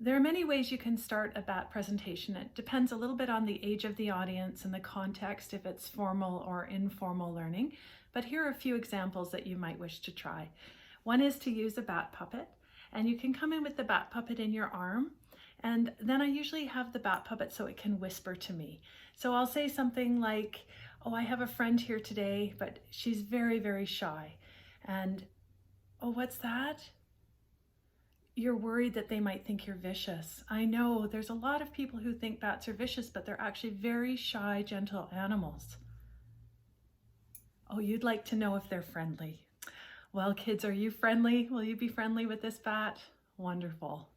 There are many ways you can start a bat presentation. It depends a little bit on the age of the audience and the context, if it's formal or informal learning. But here are a few examples that you might wish to try. One is to use a bat puppet, and you can come in with the bat puppet in your arm. And then I usually have the bat puppet so it can whisper to me. So I'll say something like, "Oh, I have a friend here today, but she's very, very shy." And, "Oh, what's that? You're worried that they might think you're vicious." I know there's a lot of people who think bats are vicious, but they're actually very shy, gentle animals. "Oh, you'd like to know if they're friendly." Well, kids, are you friendly? Will you be friendly with this bat? Wonderful.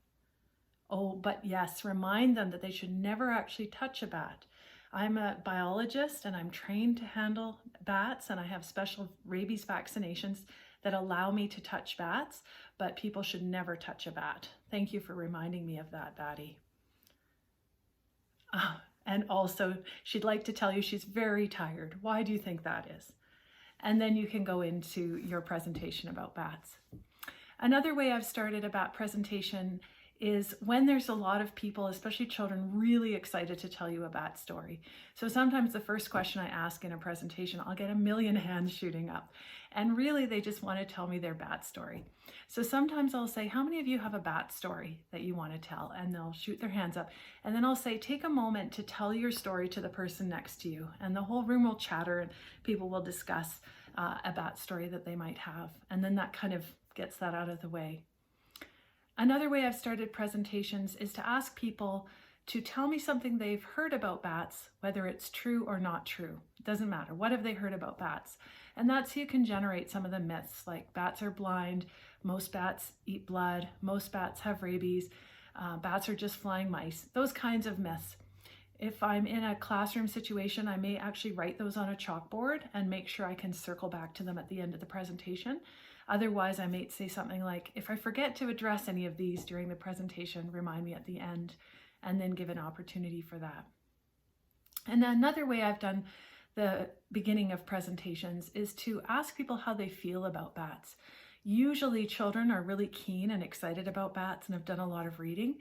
Oh, but yes, remind them that they should never actually touch a bat. I'm a biologist and I'm trained to handle bats, and I have special rabies vaccinations that allow me to touch bats, but people should never touch a bat. Thank you for reminding me of that, Batty. And also, she'd like to tell you she's very tired. Why do you think that is? And then you can go into your presentation about bats. Another way I've started a bat presentation is when there's a lot of people, especially children, really excited to tell you a bat story. So sometimes the first question I ask in a presentation, I'll get a million hands shooting up. And really they just want to tell me their bat story. So sometimes I'll say, "How many of you have a bat story that you want to tell?" And they'll shoot their hands up. And then I'll say, "Take a moment to tell your story to the person next to you." And the whole room will chatter and people will discuss a bat story that they might have. And then that kind of gets that out of the way. Another way I've started presentations is to ask people to tell me something they've heard about bats, whether it's true or not true. It doesn't matter. What have they heard about bats? And that's how you can generate some of the myths, like bats are blind, most bats eat blood, most bats have rabies, bats are just flying mice, those kinds of myths. If I'm in a classroom situation, I may actually write those on a chalkboard and make sure I can circle back to them at the end of the presentation. Otherwise, I might say something like, "If I forget to address any of these during the presentation, remind me at the end," and then give an opportunity for that. And another way I've done the beginning of presentations is to ask people how they feel about bats. Usually children are really keen and excited about bats and have done a lot of reading.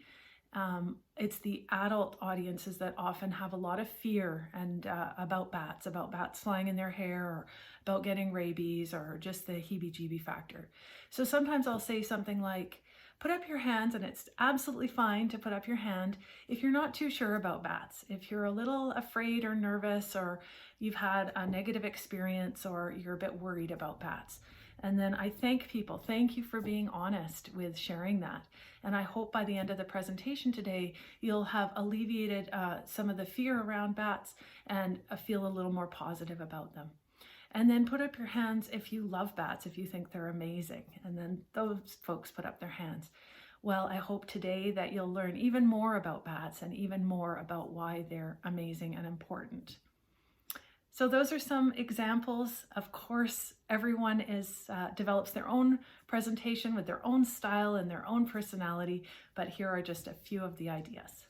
It's the adult audiences that often have a lot of fear and about bats flying in their hair, or about getting rabies, or just the heebie-jeebie factor. So sometimes I'll say something like, "Put up your hands," and it's absolutely fine to put up your hand if you're not too sure about bats. If you're a little afraid or nervous, or you've had a negative experience, or you're a bit worried about bats. And then I thank people. Thank you for being honest with sharing that. And I hope by the end of the presentation today, you'll have alleviated some of the fear around bats and feel a little more positive about them. And then put up your hands if you love bats, if you think they're amazing. And then those folks put up their hands. Well, I hope today that you'll learn even more about bats and even more about why they're amazing and important. So those are some examples. Of course, everyone develops their own presentation with their own style and their own personality, but here are just a few of the ideas.